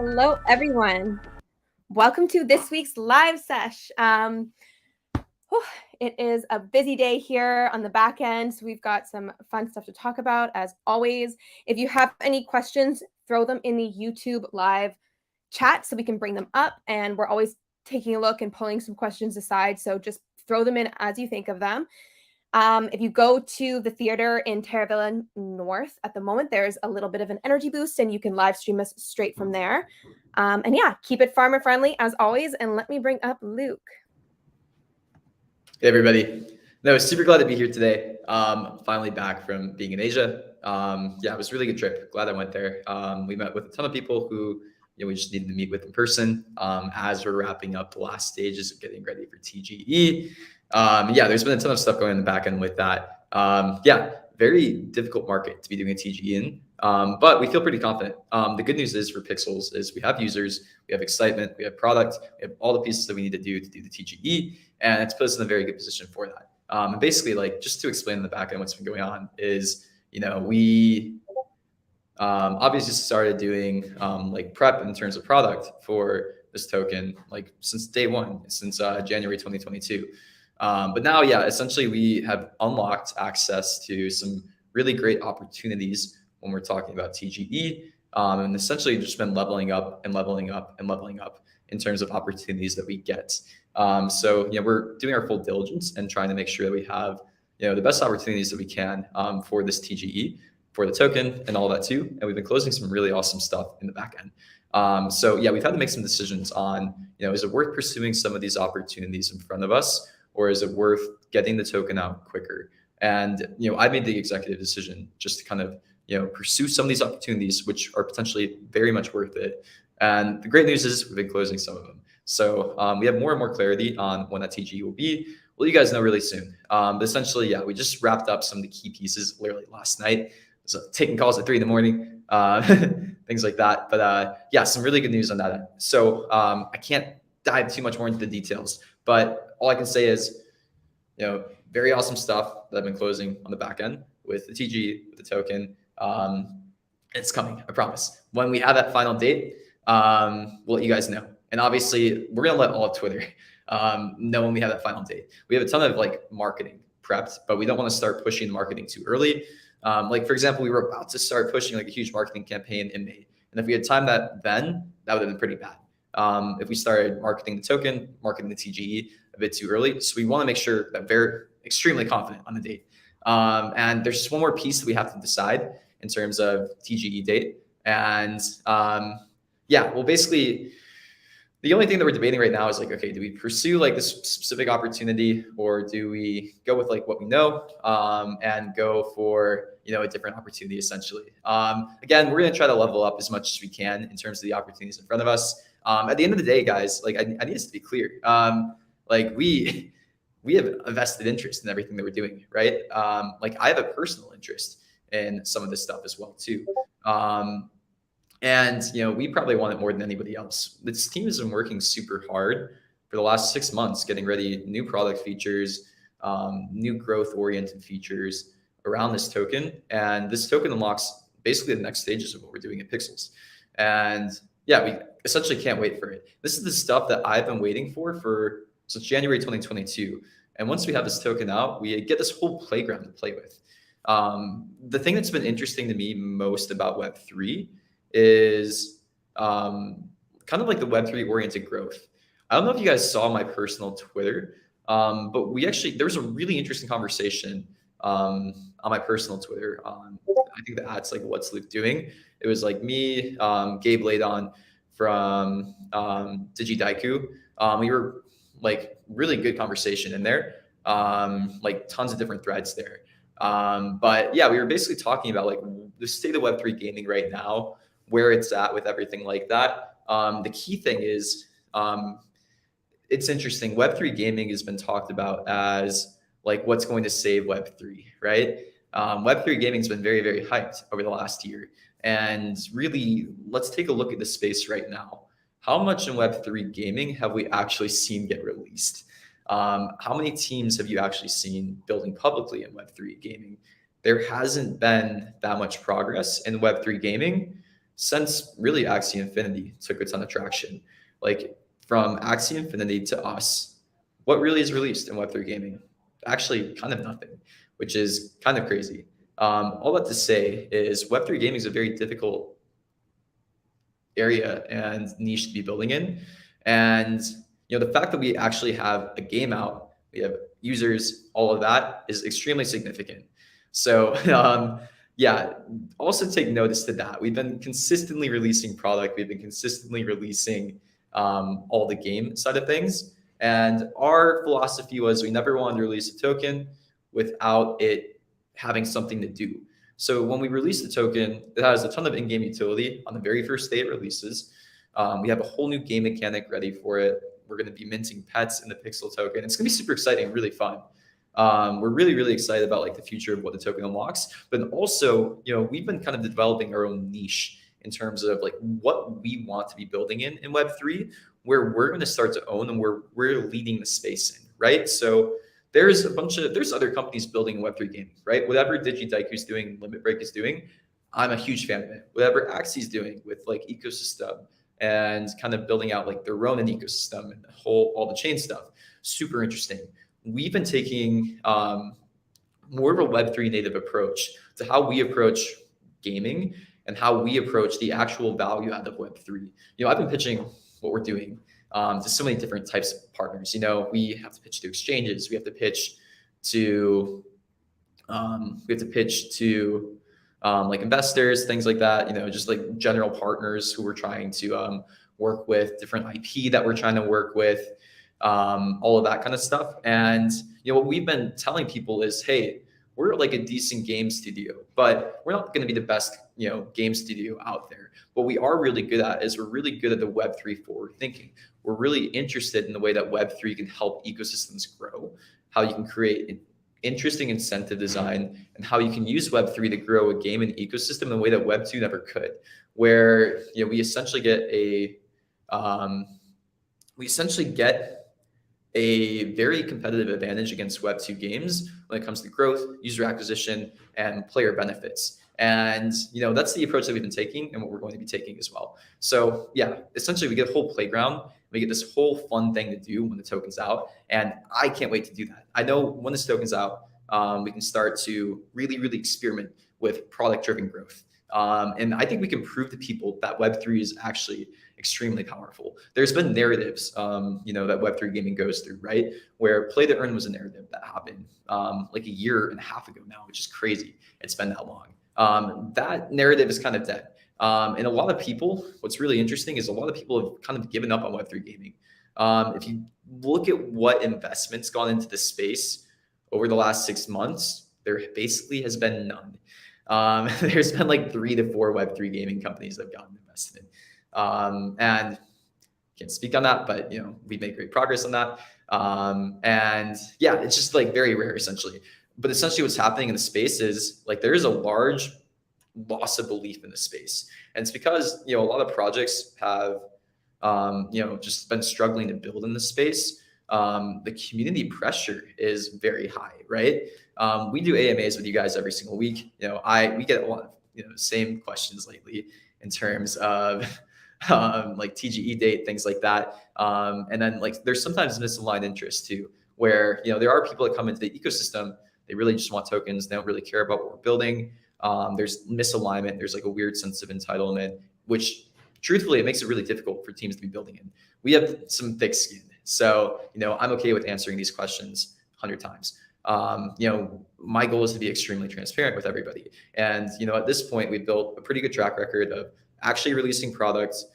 Hello, everyone. Welcome to this week's live sesh. It is a busy day here on the back end, so we've got some fun stuff to talk about, as always. If you have any questions, throw them in the YouTube live chat so we can bring them up, and we're always taking a look and pulling some questions aside, so just throw them in as you think of them. If you go to the theater in Terravilla North at the moment, there's a little bit of an energy boost and you can live stream us straight from there. And yeah, keep it farmer friendly as always. And let me bring up Luke. Hey, everybody. No, super glad to be here today. Finally back from being in Asia. Yeah, it was a really good trip. Glad I went there. We met with a ton of people who we just needed to meet with in person as we're wrapping up the last stages of getting ready for TGE. Yeah, there's been a ton of stuff going in the back end with that. Yeah, very difficult market to be doing a TGE in, but we feel pretty confident. The good news is for Pixels is we have users, we have excitement, we have product, we have all the pieces that we need to do the TGE, and it's put us in a very good position for that. And basically, like, just to explain in the back end what's been going on is, we obviously started doing like prep in terms of product for this token like since day one, since January 2022. But now, yeah, essentially we have unlocked access to some really great opportunities when we're talking about TGE, and essentially just been leveling up and leveling up and leveling up in terms of opportunities that we get. So we're doing our full diligence and trying to make sure that we have the best opportunities that we can for this TGE, for the token and all that too. And we've been closing some really awesome stuff in the back end. So yeah, we've had to make some decisions on, is it worth pursuing some of these opportunities in front of us, or is it worth getting the token out quicker? And I made the executive decision just to kind of pursue some of these opportunities, which are potentially very much worth it. And the great news is we've been closing some of them. So we have more and more clarity on when that TGE will be. Well, you guys know really soon. But essentially, yeah, we just wrapped up some of the key pieces literally last night. So taking calls at 3 a.m, things like that. But yeah, some really good news on that end. So I can't dive too much more into the details, but all I can say is, very awesome stuff that I've been closing on the back end with the TG, with the token. It's coming, I promise. When we have that final date, we'll let you guys know. And obviously, we're gonna let all of Twitter know when we have that final date. We have a ton of like marketing prepped, but we don't want to start pushing the marketing too early. Like for example, we were about to start pushing like a huge marketing campaign in May, and if we had timed that then, that would have been pretty bad. If we started marketing the token, marketing the TGE a bit too early. So we want to make sure that we're extremely confident on the date. And there's just one more piece that we have to decide in terms of TGE date. And yeah, well, basically, the only thing that we're debating right now is like, okay, do we pursue like this specific opportunity, or do we go with like what we know and go for a different opportunity essentially? Again, we're gonna try to level up as much as we can in terms of the opportunities in front of us. At the end of the day, guys, like I need this to be clear. Like we have a vested interest in everything that we're doing, right? Like I have a personal interest in some of this stuff as well too. And we probably want it more than anybody else. This team has been working super hard for the last 6 months, getting ready new product features, new growth-oriented features around this token. And this token unlocks basically the next stages of what we're doing at Pixels. And yeah, we essentially can't wait for it. This is the stuff that I've been waiting for since January 2022. And once we have this token out, we get this whole playground to play with. The thing that's been interesting to me most about Web3 is kind of like the Web3 oriented growth. I don't know if you guys saw my personal Twitter, but there was a really interesting conversation on my personal Twitter. I think the ad's like, what's Luke doing? It was like me, Gabe Laydon from DigiDaiku. We were like really good conversation in there, like tons of different threads there. But yeah, we were basically talking about like the state of Web3 gaming right now, where it's at with everything like that. The key thing is, it's interesting. Web3 gaming has been talked about as like what's going to save Web3, right? Web3 gaming has been very, very hyped over the last year. And really, let's take a look at the space right now. How much in Web3 gaming have we actually seen get released? How many teams have you actually seen building publicly in Web3 gaming? There hasn't been that much progress in Web3 gaming since really Axie Infinity took a ton of traction. Like from Axie Infinity to us, what really is released in Web3 gaming? Actually, kind of nothing, which is kind of crazy. All that to say is Web3 gaming is a very difficult area and niche to be building in. And the fact that we actually have a game out, we have users, all of that is extremely significant. So yeah, also take notice to that. We've been consistently releasing product. We've been consistently releasing all the game side of things. And our philosophy was we never wanted to release a token without it having something to do. So when we release the token, it has a ton of in-game utility on the very first day it releases. We have a whole new game mechanic ready for it. We're going to be minting pets in the Pixel token. It's going to be super exciting, really fun. We're really, really excited about like the future of what the token unlocks. But also, we've been kind of developing our own niche in terms of like what we want to be building in Web3, where we're going to start to own and where we're leading the space in, right? So there's other companies building Web3 gaming, right? Whatever DigiDaiku's doing, Limit Break is doing, I'm a huge fan of it. Whatever Axie's doing with like ecosystem and kind of building out like their own ecosystem and all the chain stuff, super interesting. We've been taking more of a Web3 native approach to how we approach gaming and how we approach the actual value out of Web3. I've been pitching what we're doing to so many different types of partners. We have to pitch to exchanges. We have to pitch to like investors, things like that. Just like general partners who we're trying to work with, different IP that we're trying to work with, all of that kind of stuff. And what we've been telling people is, hey, we're like a decent game studio, but we're not going to be the best game studio out there. What we are really good at is we're really good at the Web3 forward thinking. We're really interested in the way that Web3 can help ecosystems grow, how you can create an interesting incentive design, and how you can use Web3 to grow a game and ecosystem in a way that Web2 never could, where we essentially get a very competitive advantage against Web2 games when it comes to growth, user acquisition, and player benefits. And that's the approach that we've been taking and what we're going to be taking as well. So yeah, essentially we get a whole playground. We get this whole fun thing to do when the token's out. And I can't wait to do that. I know when this token's out, we can start to really, really experiment with product-driven growth. And I think we can prove to people that Web3 is actually extremely powerful. There's been narratives, that Web3 gaming goes through, right? Where play to earn was a narrative that happened like a year and a half ago now, which is crazy. It's been that long. That narrative is kind of dead. And a lot of people, what's really interesting is a lot of people have kind of given up on Web3 gaming. If you look at what investments gone into the space over the last 6 months, there basically has been none. There's been like 3 to 4 Web3 gaming companies that have gotten invested in. And can't speak on that, but we've made great progress on that. And yeah, it's just like very rare essentially. But essentially what's happening in the space is like there is a large loss of belief in the space. And it's because, a lot of projects have, just been struggling to build in the space. The community pressure is very high, right? We do AMAs with you guys every single week. We get a lot of, same questions lately in terms of like TGE date, things like that. And then like there's sometimes misaligned interest too, where there are people that come into the ecosystem, they really just want tokens, they don't really care about what we're building. There's misalignment, there's like a weird sense of entitlement, which truthfully it makes it really difficult for teams to be building in. We have some thick skin, so I'm okay with answering these questions 100 times. My goal is to be extremely transparent with everybody. And, at this point, we've built a pretty good track record of actually releasing products,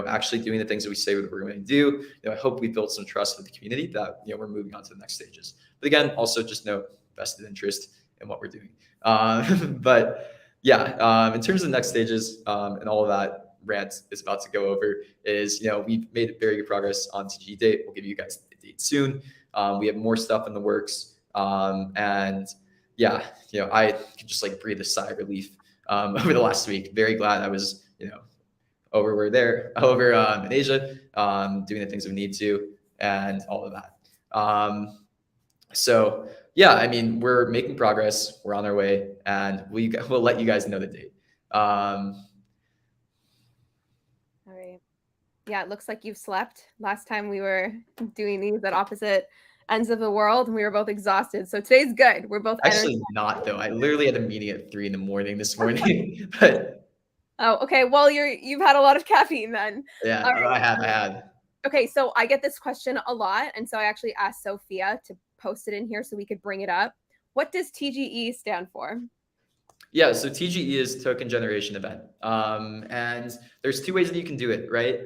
actually doing the things that we say we're going to do. I hope we built some trust with the community that, we're moving on to the next stages. But again, also just note vested interest in what we're doing. But yeah, in terms of the next stages and all of that rant is about to go over is, we've made very good progress on TG date. We'll give you guys the date soon. We have more stuff in the works. And yeah, I could just like breathe a sigh of relief over the last week. Very glad I was, over in Asia, doing the things we need to and all of that. So yeah, I mean, we're making progress. We're on our way, and we'll let you guys know the date. Yeah, it looks like you've slept. Last time we were doing these at opposite ends of the world and we were both exhausted. So today's good. We're both energized. Actually, not though. I literally had a meeting at 3 in the morning this morning. But Oh, okay. Well, you've had a lot of caffeine then. yeah, All right. I had. Okay, so I get this question a lot, and so I actually asked Sophia to post it in here so we could bring it up. What does TGE stand for? Yeah, so TGE is token generation event. And there's two ways that you can do it, right?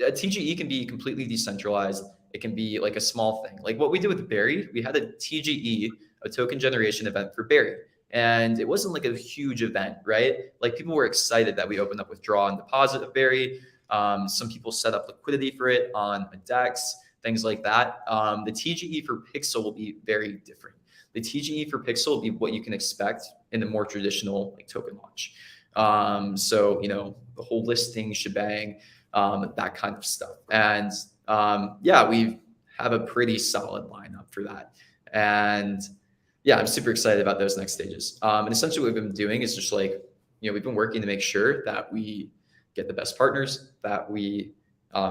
A TGE can be completely decentralized. It can be like a small thing. Like what we did with Berry, we had a TGE, a token generation event for Berry. And it wasn't like a huge event, right? Like people were excited that we opened up withdraw and deposit of Berry. Some people set up liquidity for it on a DEX, things like that. The TGE for Pixel will be very different. The TGE for Pixel will be what you can expect in the more traditional like token launch. So, the whole listing shebang, that kind of stuff. And yeah, we have a pretty solid lineup for that. And yeah, I'm super excited about those next stages. And essentially what we've been doing is just like, we've been working to make sure that we get the best partners, that we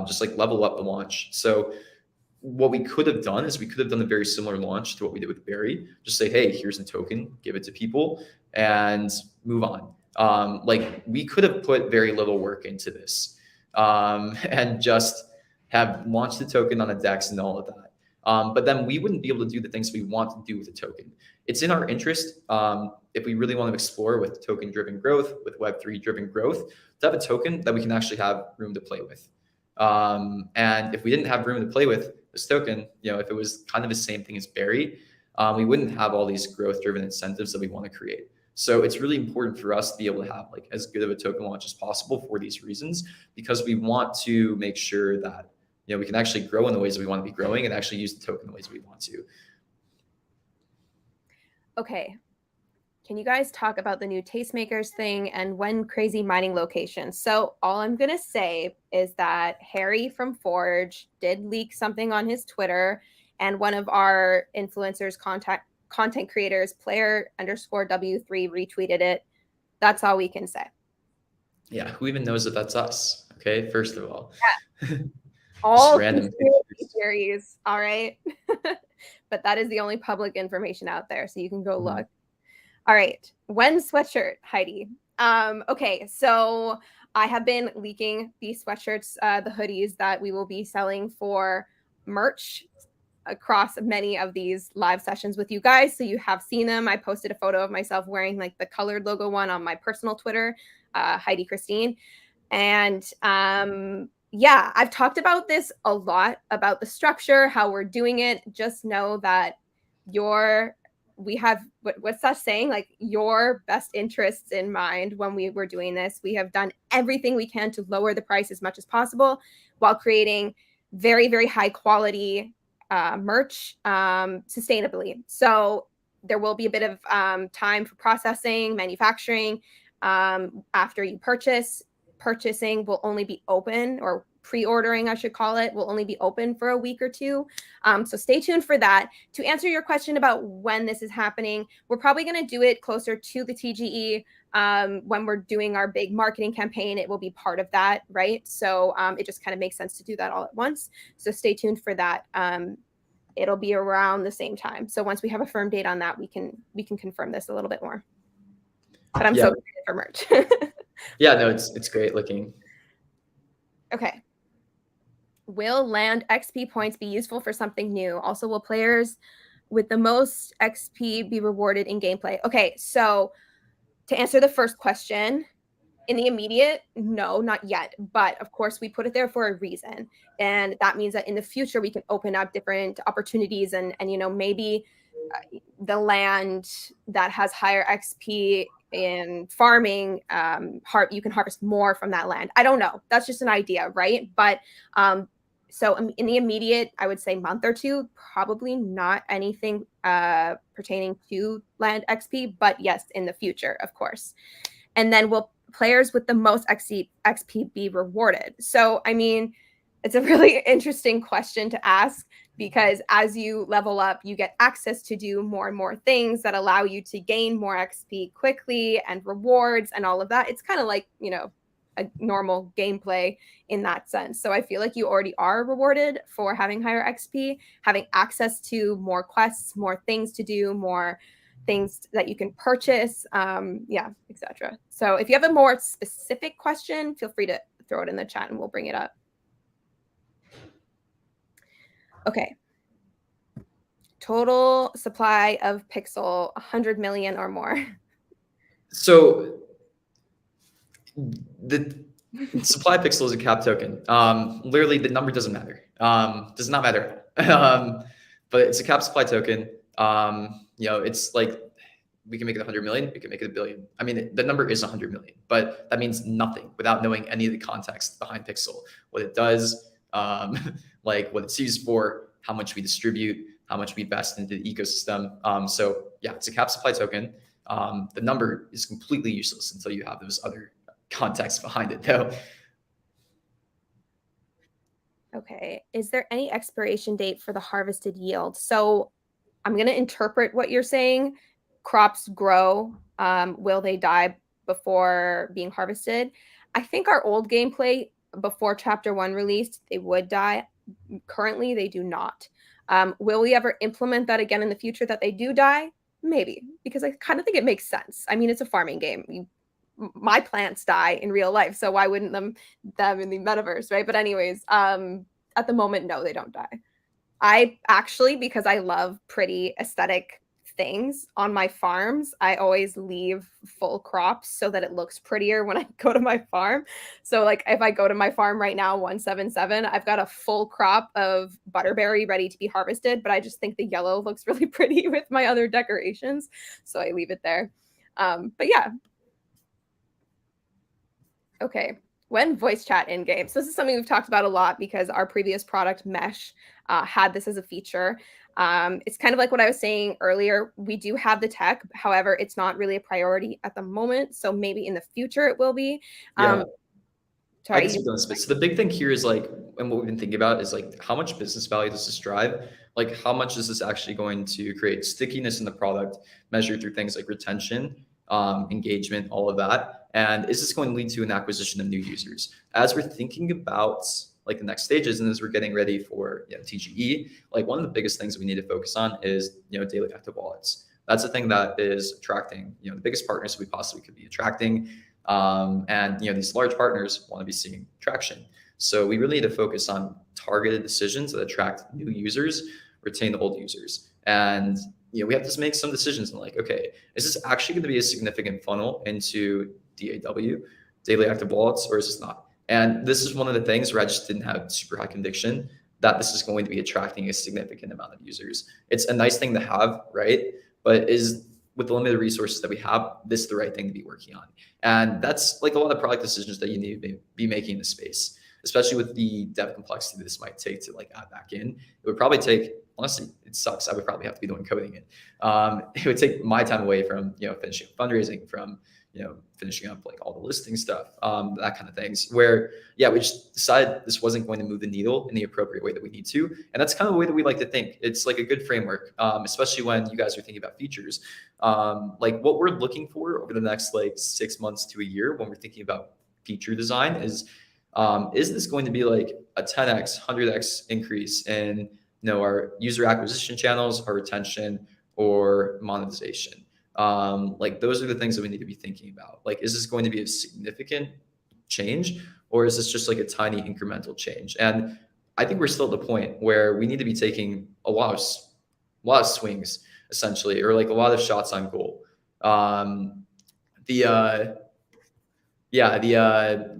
just like level up the launch. So what we could have done is we could have done a very similar launch to what we did with Berry. Just say, hey, here's a token, give it to people, and move on. Like we could have put very little work into this and just have launched the token on a DEX and all of that. But then we wouldn't be able to do the things we want to do with the token. It's in our interest, if we really want to explore with token-driven growth, with Web3-driven growth, to have a token that we can actually have room to play with. And if we didn't have room to play with this token, if it was kind of the same thing as Berry, we wouldn't have all these growth-driven incentives that we want to create. So it's really important for us to be able to have like as good of a token launch as possible for these reasons, because we want to make sure that we can actually grow in the ways that we want to be growing and actually use the token in the ways we want to. Okay. Can you guys talk about the new tastemakers thing and when crazy mining locations? So all I'm going to say is that Harry from Forge did leak something on his Twitter, and one of our influencers, content creators, player_W3 retweeted it. That's all we can say. Yeah, who even knows that that's us? Okay, first of all. Yeah. All random theories, all right? But that is the only public information out there, so you can go look. All right. When sweatshirt, Heidi? Okay, so I have been leaking these sweatshirts, the hoodies that we will be selling for merch across many of these live sessions with you guys. So you have seen them. I posted a photo of myself wearing like the colored logo one on my personal Twitter, Heidi Christine. And yeah, I've talked about this a lot, about the structure, how we're doing it. Just know that we have what's that saying, like your best interests in mind when we were doing this. We have done everything we can to lower the price as much as possible while creating very, very high quality merch sustainably. So there will be a bit of time for processing, manufacturing after you purchase. Purchasing will only be open, or pre-ordering, I should call it, will only be open for a week or two. So stay tuned for that. To answer your question about when this is happening, we're probably going to do it closer to the TGE when we're doing our big marketing campaign. It will be part of that, right? So it just kind of makes sense to do that all at once. So stay tuned for that. It'll be around the same time. So once we have a firm date on that, we can confirm this a little bit more. But I'm so excited for merch. Yeah, no, it's great looking. Okay. Will land XP points be useful for something new? Also, will players with the most XP be rewarded in gameplay? Okay, so to answer the first question, in the immediate, no, not yet. But of course, we put it there for a reason. And that means that in the future, we can open up different opportunities and maybe the land that has higher XP in farming, you can harvest more from that land. I don't know. That's just an idea, right? But so in the immediate, I would say month or two, probably not anything pertaining to land XP, but yes, in the future, of course. And then will players with the most XP be rewarded? So, I mean, it's a really interesting question to ask, because as you level up, you get access to do more and more things that allow you to gain more XP quickly and rewards and all of that. It's kind of like, a normal gameplay in that sense. So I feel like you already are rewarded for having higher XP, having access to more quests, more things to do, more things that you can purchase, yeah, etc. So if you have a more specific question, feel free to throw it in the chat and we'll bring it up. Okay. Total supply of pixel, 100 million or more. So the supply pixel is a cap token. Literally, the number doesn't matter. Does not matter. But it's a cap supply token. It's like we can make it 100 million, we can make it a billion. I mean, the number is 100 million, but that means nothing without knowing any of the context behind Pixel, what it does, like what it's used for, how much we distribute, how much we invest into the ecosystem. So yeah, it's a cap supply token. The number is completely useless until you have those other contexts behind it, though. Okay. Is there any expiration date for the harvested yield? So I'm going to interpret what you're saying. Crops grow. Will they die before being harvested? I think our old gameplay before Chapter 1 released, they would die. Currently, they do not. Will we ever implement that again in the future that they do die? Maybe, because I kind of think it makes sense. I mean, it's a farming game. My plants die in real life, so why wouldn't them in the metaverse, right? But anyways, at the moment, no, they don't die. I actually, because I love pretty aesthetic things on my farms, I always leave full crops so that it looks prettier when I go to my farm. So like if I go to my farm right now, 177, I've got a full crop of butterberry ready to be harvested, but I just think the yellow looks really pretty with my other decorations. So I leave it there. But yeah. Okay. When voice chat in game. So this is something we've talked about a lot because our previous product, Mesh, had this as a feature. It's kind of like what I was saying earlier. We do have the tech. However, it's not really a priority at the moment. So maybe in the future it will be. Yeah. Sorry. I can speak on this bit. So the big thing here is like, and what we've been thinking about is like, how much business value does this drive? Like, how much is this actually going to create stickiness in the product, measured through things like retention, engagement, all of that? And is this going to lead to an acquisition of new users? As we're thinking about like the next stages, and as we're getting ready for TGE, like one of the biggest things that we need to focus on is daily active wallets. That's the thing that is attracting the biggest partners we possibly could be attracting. And these large partners want to be seeing traction. So we really need to focus on targeted decisions that attract new users, retain the old users. And we have to make some decisions and like, okay, is this actually going to be a significant funnel into DAW, daily active wallets, or is this not? And this is one of the things where I just didn't have super high conviction that this is going to be attracting a significant amount of users. It's a nice thing to have, right? But with the limited resources that we have, this is the right thing to be working on. And that's like a lot of product decisions that you need to be making in the space, especially with the dev complexity this might take to like add back in. It would probably take, honestly, it sucks. I would probably have to be doing coding it. It would take my time away from, finishing fundraising, from, finishing up like all the listing stuff, that kind of things where, yeah, we just decided this wasn't going to move the needle in the appropriate way that we need to. And that's kind of the way that we like to think. It's like a good framework, especially when you guys are thinking about features. Like what we're looking for over the next like 6 months to a year when we're thinking about feature design is this going to be like a 10x, 100x increase in our user acquisition channels, our retention, or monetization? Like those are the things that we need to be thinking about. Like, is this going to be a significant change, or is this just like a tiny incremental change? And I think we're still at the point where we need to be taking a lot of swings, essentially, or like a lot of shots on goal. The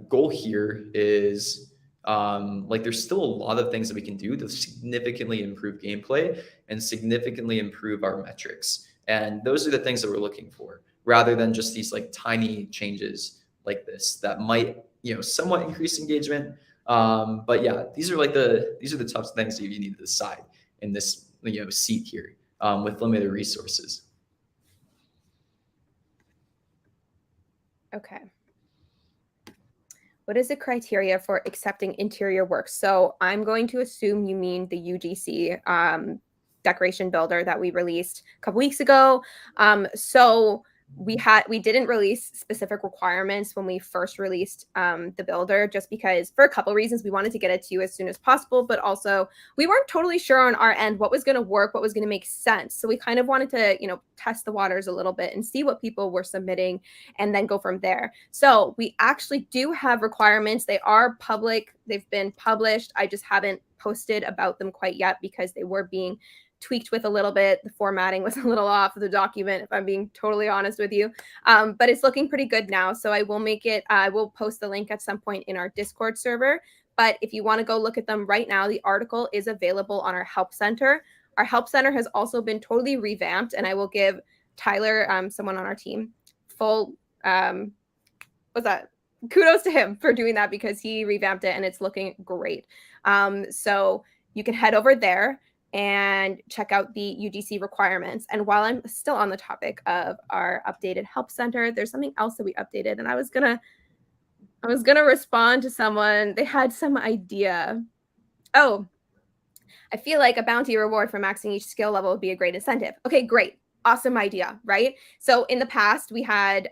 goal here is like there's still a lot of things that we can do to significantly improve gameplay and significantly improve our metrics. And those are the things that we're looking for, rather than just these like tiny changes like this that might, somewhat increase engagement. But yeah, these are the tough things that you need to decide in this, seat here, with limited resources. Okay. What is the criteria for accepting interior work? So I'm going to assume you mean the UGC decoration builder that we released a couple weeks ago. So we didn't release specific requirements when we first released the builder, just because for a couple reasons. We wanted to get it to you as soon as possible, but also we weren't totally sure on our end what was going to work, what was going to make sense. So we kind of wanted to, test the waters a little bit and see what people were submitting and then go from there. So we actually do have requirements. They are public. They've been published. I just haven't posted about them quite yet because they were being tweaked with a little bit. The formatting was a little off of the document, if I'm being totally honest with you. But it's looking pretty good now. So I will post the link at some point in our Discord server. But if you want to go look at them right now, the article is available on our Help Center. Our Help Center has also been totally revamped, and I will give Tyler, someone on our team, full, kudos to him for doing that, because he revamped it and it's looking great. So you can head over there and check out the UGC requirements. And while I'm still on the topic of our updated Help Center, there's something else that we updated, and I was gonna respond to someone. They had some idea. Oh, I feel like a bounty reward for maxing each skill level would be a great incentive. Okay, great. Awesome idea, right? So in the past, we had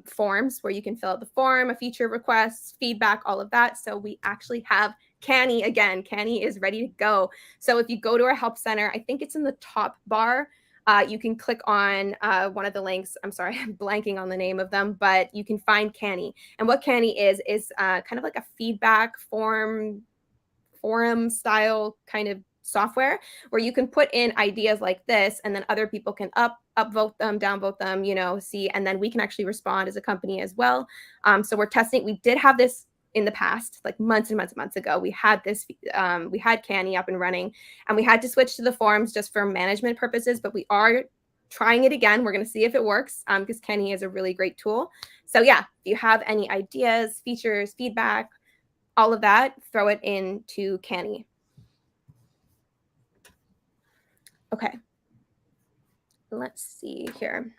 forms where you can fill out the form, a feature request, feedback, all of that. So we actually have Canny again. Canny is ready to go. So if you go to our Help Center, I think it's in the top bar. You can click on one of the links. I'm sorry, I'm blanking on the name of them, but you can find Canny. And what Canny is kind of like a feedback forum style kind of software where you can put in ideas like this, and then other people can upvote them, downvote them, see, and then we can actually respond as a company as well. So we're testing. We did have this in the past, like months and months and months ago. We had this, we had Canny up and running, and we had to switch to the forums just for management purposes, but we are trying it again. We're going to see if it works, because Canny is a really great tool. So yeah, if you have any ideas, features, feedback, all of that, throw it into Canny. Okay. Let's see here.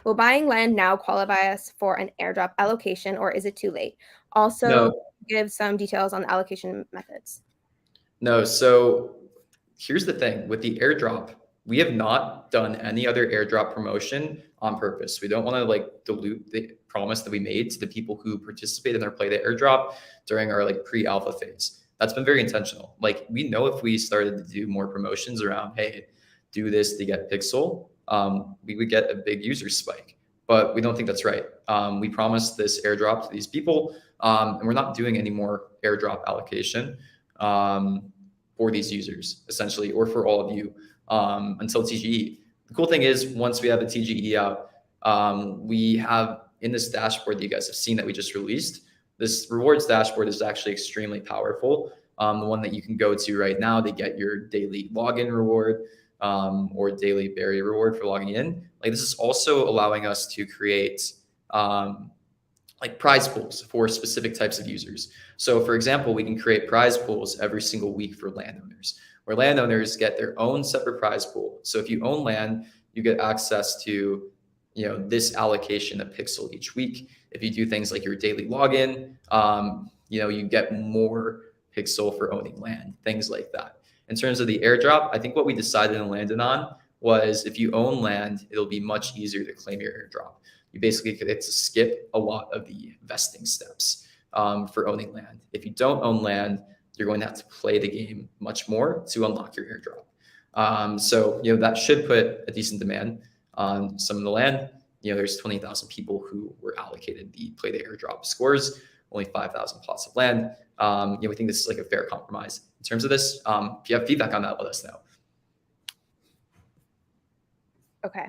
Will buying land now qualify us for an airdrop allocation, or is it too late? Also, No. give some details on the allocation methods. No, so here's the thing with the airdrop, we have not done any other airdrop promotion on purpose. We don't want to dilute the promise that we made to the people who participate in our play the airdrop during our pre-alpha phase. That's been very intentional. We know if we started to do more promotions around, hey, do this to get pixel, we would get a big user spike. But we don't think that's right. We promised this airdrop to these people, and we're not doing any more airdrop allocation for these users, essentially, or for all of you until TGE. The cool thing is, once we have a TGE out, we have in this dashboard that you guys have seen that we just released, this rewards dashboard is actually extremely powerful. The one that you can go to right now to get your daily login reward or daily berry reward for logging in. This is also allowing us to create prize pools for specific types of users. So for example, we can create prize pools every single week for landowners, where landowners get their own separate prize pool. So if you own land, you get access to this allocation of pixel each week. If you do things like your daily login, you get more pixel for owning land, things like that. In terms of the airdrop, I think what we decided and landed on was if you own land, it'll be much easier to claim your airdrop. You basically get to skip a lot of the vesting steps for owning land. If you don't own land, you're going to have to play the game much more to unlock your airdrop. So that should put a decent demand on some of the land. There's 20,000 people who were allocated the play the airdrop scores, only 5,000 plots of land. We think this is a fair compromise. In terms of this, if you have feedback on that, let us know. Okay.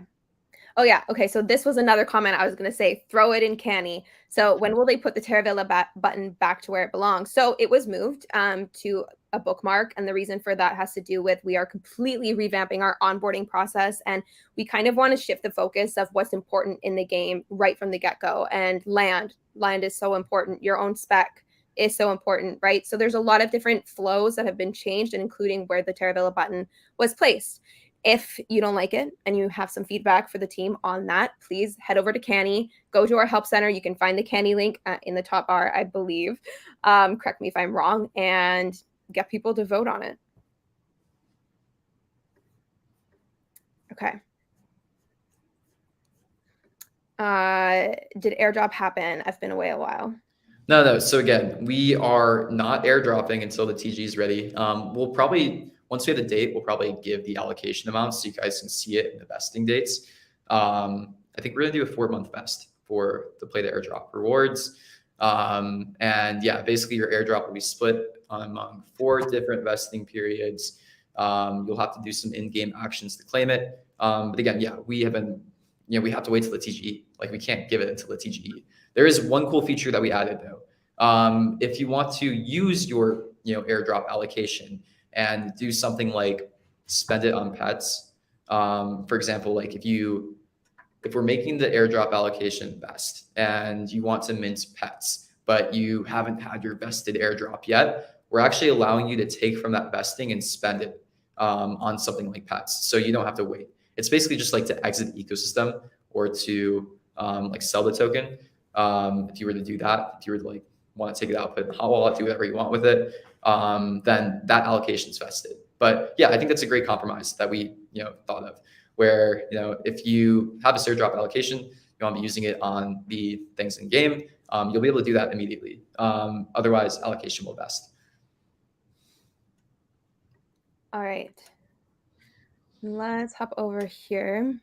Oh yeah. Okay. So this was another comment I was going to say, throw it in Canny. So when will they put the Terravilla button back to where it belongs? So it was moved to a bookmark. And the reason for that has to do with we are completely revamping our onboarding process. And we kind of want to shift the focus of what's important in the game right from the get-go. And land is so important. Your own spec is so important, right? So there's a lot of different flows that have been changed, and including where the Terravilla button was placed. If you don't like it and you have some feedback for the team on that, please head over to Canny, go to our Help Center. You can find the Canny link in the top bar, I believe. Correct me if I'm wrong, and get people to vote on it. Okay. Did airdrop happen? I've been away a while. No. So again, we are not airdropping until the TG is ready. We'll probably, once we have the date, we'll probably give the allocation amounts so you guys can see it in the vesting dates. I think we're gonna do a 4-month vest to play the airdrop rewards. And yeah, basically your airdrop will be split among 4 different vesting periods. You'll have to do some in-game actions to claim it. But again, yeah, we have to wait till the TGE. Like we can't give it until the TGE. There is one cool feature that we added though. If you want to use your airdrop allocation and do something like spend it on pets, for example, like if we're making the airdrop allocation vest and you want to mint pets, but you haven't had your vested airdrop yet, we're actually allowing you to take from that vesting and spend it on something like pets. So you don't have to wait. It's basically just like to exit the ecosystem or to like sell the token. If you were to do that, if you were to like want to take it out, put it in the hot wallet, do whatever you want with it, then that allocation is vested. But yeah, I think that's a great compromise that we thought of, where if you have a airdrop allocation, you want to be using it on the things in game, you'll be able to do that immediately. Otherwise, allocation will vest. All right. Let's hop over here.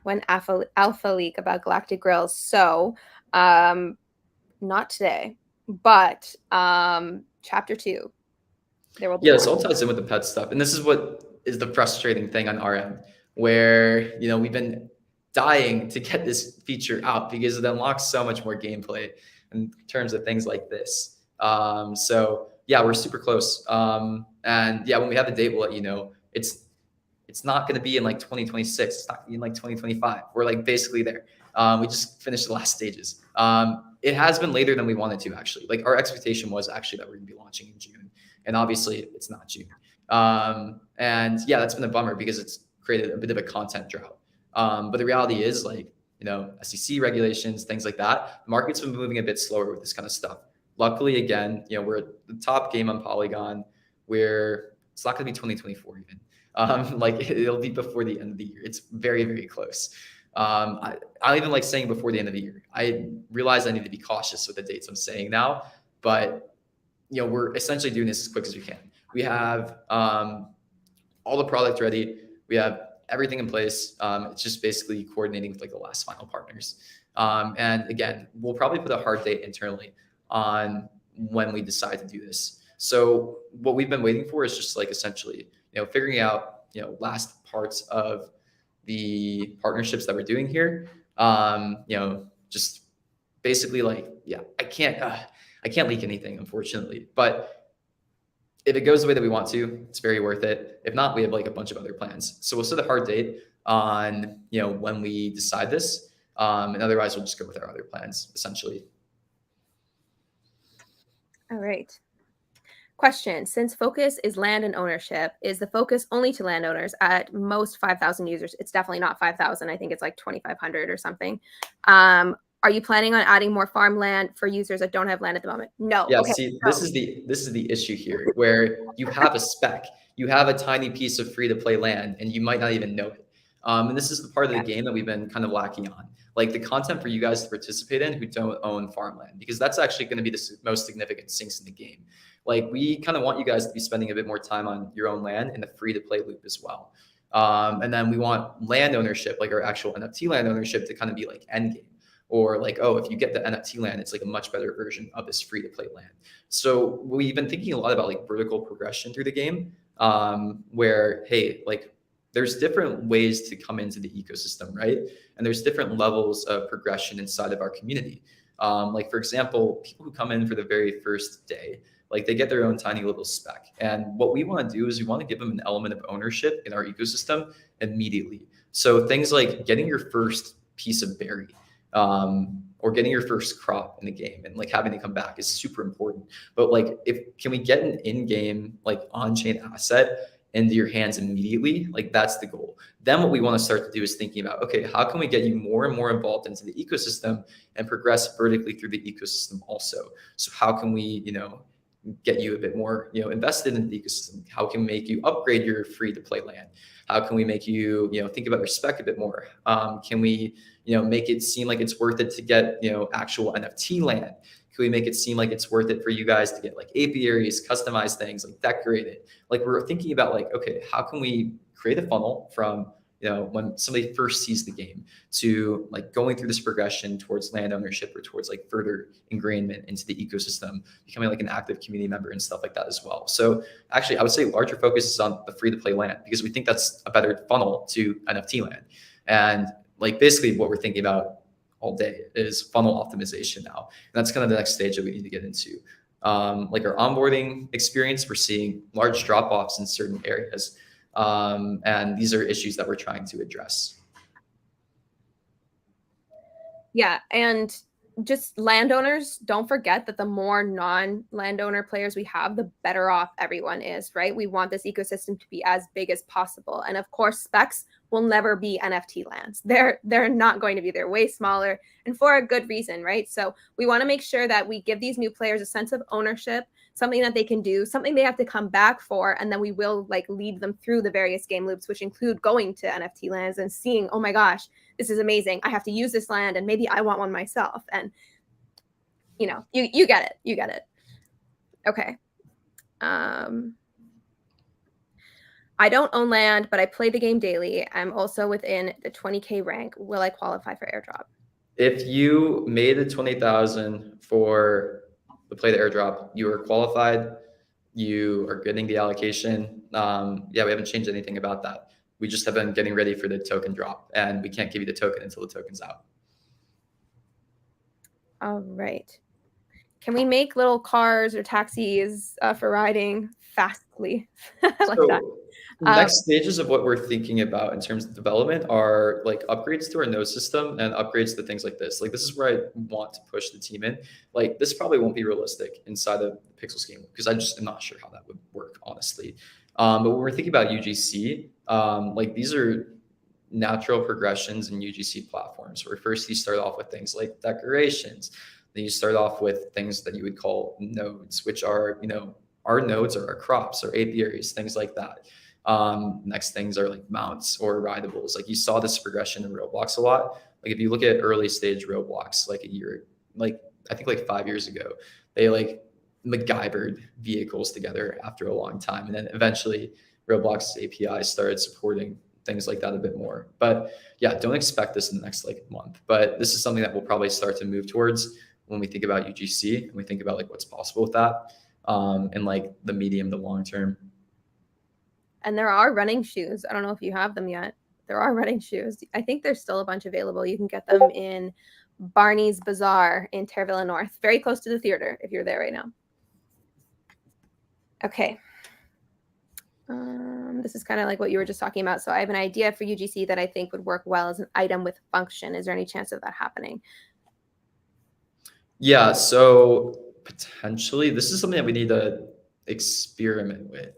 When alpha leak about galactic grills. So not today, but chapter 2 there will be. Yeah, this all ties in with the pet stuff, and this is what is the frustrating thing on our end, where we've been dying to get this feature out because it unlocks so much more gameplay in terms of things like this. So yeah, we're super close. And yeah, when we have the date, we'll let you know. It's not going to be in like 2026. It's not going to be in like 2025. We're like basically there. We just finished the last stages. It has been later than we wanted to, actually. Like our expectation was actually that we're going to be launching in June, and obviously it's not June. And yeah, that's been a bummer because it's created a bit of a content drought. But the reality is, like, SEC regulations, things like that, the market's been moving a bit slower with this kind of stuff. Luckily, again, we're at the top game on Polygon, where it's not going to be 2024 even. Like it'll be before the end of the year. It's very, very close. I even like saying before the end of the year. I realize I need to be cautious with the dates I'm saying now, but we're essentially doing this as quick as we can. We have all the product ready. We have everything in place. It's just basically coordinating with like the last final partners. And again, we'll probably put a hard date internally on when we decide to do this. So what we've been waiting for is just like essentially, figuring out, last parts of the partnerships that we're doing here. Just basically like, yeah, I can't leak anything, unfortunately, but if it goes the way that we want to, it's very worth it. If not, we have like a bunch of other plans. So we'll set a hard date on, when we decide this. And otherwise we'll just go with our other plans, essentially. All right. Question: since focus is land and ownership, is the focus only to landowners? At most 5,000 users. It's definitely not 5,000. I think it's like 2,500 or something. Are you planning on adding more farmland for users that don't have land at the moment? No. Yeah, okay. see, this is the issue here, where you have a spec, you have a tiny piece of free to play land, and you might not even know it. And this is the part of the game that we've been kind of lacking on, like the content for you guys to participate in who don't own farmland, because that's actually going to be the most significant sinks in the game. Like we kind of want you guys to be spending a bit more time on your own land in the free to play loop as well. And then we want land ownership, like our actual NFT land ownership, to kind of be like end game. Or like, oh, if you get the NFT land, it's like a much better version of this free to play land. So we've been thinking a lot about like vertical progression through the game, where, hey, like there's different ways to come into the ecosystem, right? And there's different levels of progression inside of our community. Like for example, people who come in for the very first day, like they get their own tiny little spec. And what we want to do is we want to give them an element of ownership in our ecosystem immediately. So things like getting your first piece of berry, or getting your first crop in the game and like having to come back is super important. But like, can we get an in-game, like on-chain asset into your hands immediately? Like that's the goal. Then what we want to start to do is thinking about, okay, how can we get you more and more involved into the ecosystem and progress vertically through the ecosystem also? So how can we, get you a bit more, invested in the ecosystem? How can we make you upgrade your free to play land? How can we make you, think about your spec a bit more? Can we, make it seem like it's worth it to get, actual NFT land? Can we make it seem like it's worth it for you guys to get like apiaries, customize things, like decorate it? Like we're thinking about like, okay, how can we create a funnel from, when somebody first sees the game to like going through this progression towards land ownership or towards like further ingrainment into the ecosystem, becoming like an active community member and stuff like that as well. So actually, I would say larger focus is on the free to play land because we think that's a better funnel to NFT land. And like basically what we're thinking about all day is funnel optimization now. And that's kind of the next stage that we need to get into. Like our onboarding experience, we're seeing large drop-offs in certain areas. And these are issues that we're trying to address. Yeah, and just landowners, don't forget that the more non-landowner players we have, the better off everyone is, right? We want this ecosystem to be as big as possible. And of course, specs will never be NFT lands. They're not going to be. They're way smaller, and for a good reason, right? So we want to make sure that we give these new players a sense of ownership, something that they can do, something they have to come back for, and then we will like lead them through the various game loops, which include going to NFT lands and seeing, oh my gosh, this is amazing. I have to use this land and maybe I want one myself. And you get it. You get it. Okay. I don't own land, but I play the game daily. I'm also within the 20K rank. Will I qualify for airdrop? If you made the 20,000 for the play the airdrop, you are qualified. You are getting the allocation. Yeah, we haven't changed anything about that. We just have been getting ready for the token drop, and we can't give you the token until the token's out. All right. Can we make little cars or taxis for riding fastly? Like so that. Next stages of what we're thinking about in terms of development are like upgrades to our node system and upgrades to things like this. Like this is where I want to push the team in. Like this probably won't be realistic inside of the Pixel scheme because I just am not sure how that would work, honestly. But when we're thinking about UGC, like these are natural progressions in UGC platforms where first you start off with things like decorations. Then you start off with things that you would call nodes, which are, our nodes are our crops or apiaries, things like that. Next things are like mounts or rideables. Like you saw this progression in Roblox a lot. Like if you look at early stage Roblox, like I think like 5 years ago, they like MacGyvered vehicles together after a long time. And then eventually Roblox's API started supporting things like that a bit more. But yeah, don't expect this in the next like month. But this is something that we'll probably start to move towards when we think about UGC and we think about like what's possible with that in like the medium to long term. And there are running shoes. I don't know if you have them yet. There are running shoes. I think there's still a bunch available. You can get them in Barney's Bazaar in Terravilla North, very close to the theater if you're there right now. Okay. This is kind of like what you were just talking about. So I have an idea for UGC that I think would work well as an item with function. Is there any chance of that happening? Yeah, so potentially this is something that we need to experiment with.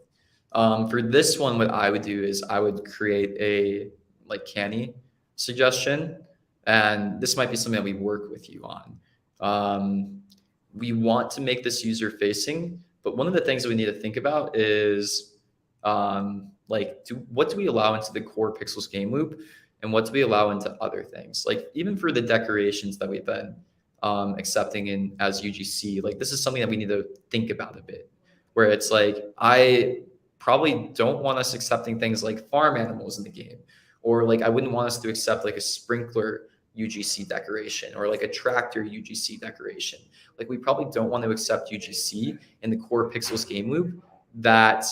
For this one, what I would do is I would create a like canny suggestion, and this might be something that we work with you on. We want to make this user facing, but one of the things that we need to think about is like what do we allow into the core Pixels game loop, and what do we allow into other things? Like even for the decorations that we've been accepting in as UGC, like this is something that we need to think about a bit, where it's like I probably don't want us accepting things like farm animals in the game, or like I wouldn't want us to accept like a sprinkler UGC decoration or like a tractor UGC decoration. Like we probably don't want to accept UGC in the core Pixels game loop that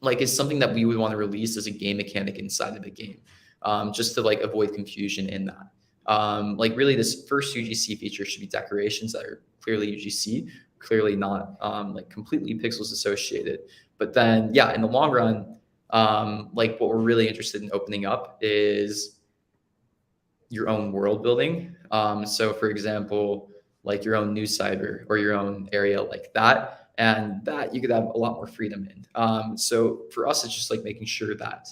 like is something that we would want to release as a game mechanic inside of the game, just to like avoid confusion in that. Like really this first UGC feature should be decorations that are clearly UGC, clearly not like completely Pixels associated. But then yeah, in the long run, like what we're really interested in opening up is your own world building. So for example, like your own news cyber or your own area like that, and that you could have a lot more freedom in. So for us, it's just like making sure that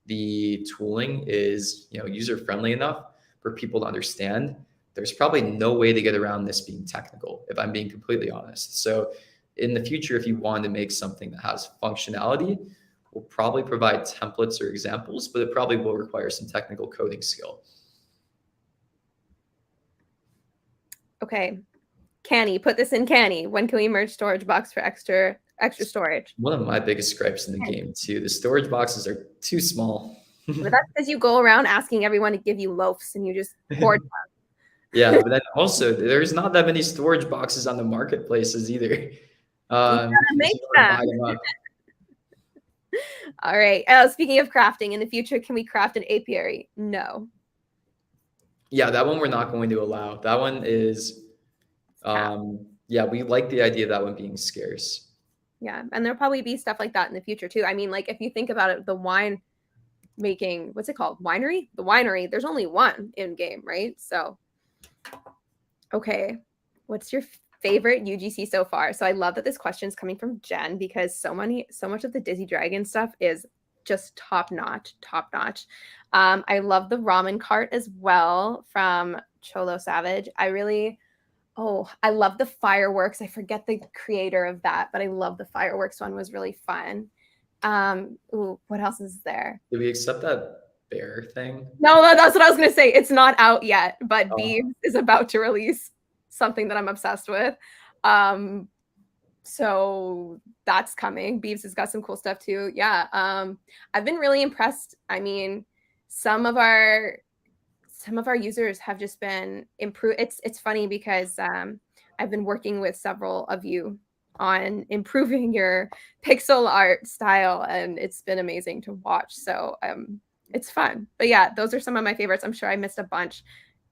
the tooling is, user friendly enough for people to understand, there's probably no way to get around this being technical, if I'm being completely honest. So in the future, if you want to make something that has functionality, we'll probably provide templates or examples, but it probably will require some technical coding skill. Okay. Canny, put this in Canny. When can we merge storage box for extra storage? One of my biggest gripes in the game too, the storage boxes are too small. But that's because you go around asking everyone to give you loafs and you just hoard them. Yeah, but then also there's not that many storage boxes on the marketplaces either. Make buy them up. All right. Speaking of crafting, in the future, can we craft an apiary? No. Yeah, that one we're not going to allow. That one is, yeah, we like the idea of that one being scarce. Yeah, and there'll probably be stuff like that in the future too. I mean, like if you think about it, the wine making, what's it called? Winery? The winery, there's only one in game, right? So, okay. What's your favorite UGC so far? So I love that this question is coming from Jen because so much of the Dizzy Dragon stuff is just top notch. I love the ramen cart as well from Cholo Savage. I love the fireworks. I forget the creator of that, but I love the fireworks one, was really fun. What else is there? Did we accept that bear thing? No, that's what I was gonna say. It's not out yet, but Beebs is about to release something that I'm obsessed with. So that's coming. Beebs has got some cool stuff too. Yeah. I've been really impressed. I mean, some of our users have just been improved. It's funny because I've been working with several of you on improving your pixel art style, and it's been amazing to watch. So it's fun. But yeah, those are some of my favorites. I'm sure I missed a bunch.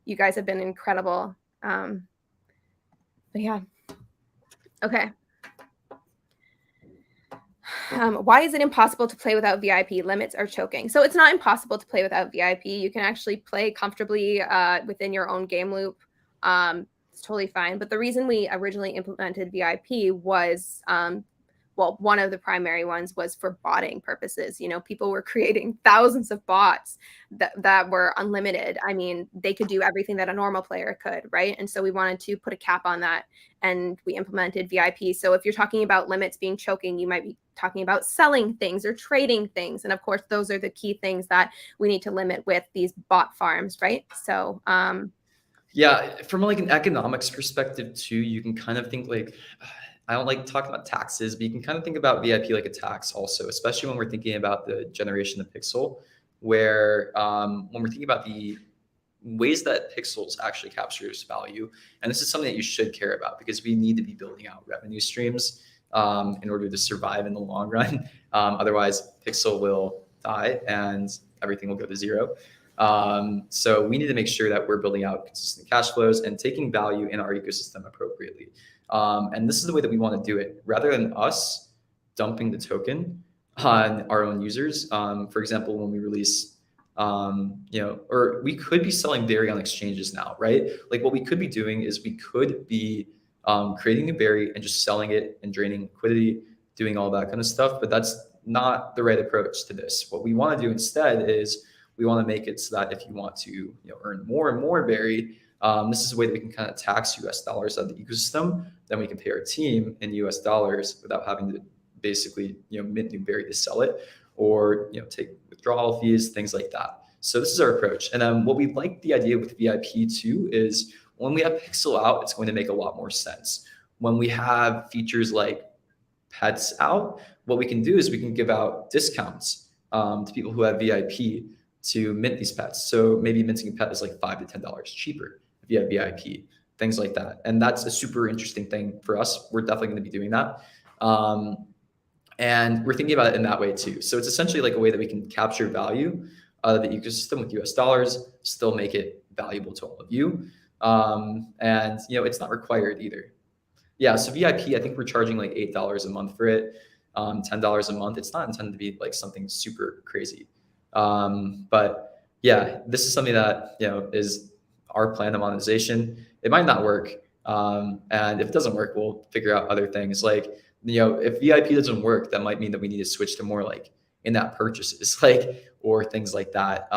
You guys have been incredible. But yeah. Okay. Why is it impossible to play without VIP? Limits are choking. So it's not impossible to play without VIP. You can actually play comfortably within your own game loop. It's totally fine. But the reason we originally implemented VIP was, well, one of the primary ones was for botting purposes. You know, people were creating thousands of bots that were unlimited. I mean, they could do everything that a normal player could, right? And so we wanted to put a cap on that, and we implemented VIP. So if you're talking about limits being choking, you might be talking about selling things or trading things. And of course, those are the key things that we need to limit with these bot farms, right? So, yeah, from like an economics perspective too, you can kind of think like, I don't like talking about taxes, but you can kind of think about VIP like a tax also, especially when we're thinking about the generation of pixel, where when we're thinking about the ways that pixels actually captures value. And this is something that you should care about because we need to be building out revenue streams in order to survive in the long run. Otherwise, pixel will die and everything will go to zero. So we need to make sure that we're building out consistent cash flows and taking value in our ecosystem appropriately. And this is the way that we want to do it, rather than us dumping the token on our own users. For example, when we release, or we could be selling Berry on exchanges now, right? Like what we could be doing is we could be creating a Berry and just selling it and draining liquidity, doing all that kind of stuff. But that's not the right approach to this. What we want to do instead is we want to make it so that if you want to earn more and more Berry, this is a way that we can kind of tax US dollars out of the ecosystem. Then we can pay our team in US dollars without having to basically mint new Berry to sell it, or take withdrawal fees, things like that. So this is our approach. And then what we like the idea with VIP too is when we have pixel out, it's going to make a lot more sense. When we have features like pets out, what we can do is we can give out discounts to people who have VIP to mint these pets. So maybe minting a pet is like $5 to $10 cheaper if you have VIP, things like that. And that's a super interesting thing for us. We're definitely going to be doing that. And we're thinking about it in that way too. So it's essentially like a way that we can capture value out of the ecosystem with US dollars, still make it valuable to all of you. And it's not required either. Yeah, so VIP, I think we're charging like $8 a month for it, $10 a month. It's not intended to be like something super crazy. But yeah, this is something that is our plan of monetization. It might not work, and if it doesn't work, we'll figure out other things. Like if VIP doesn't work, that might mean that we need to switch to more like in-app purchases, or things like that.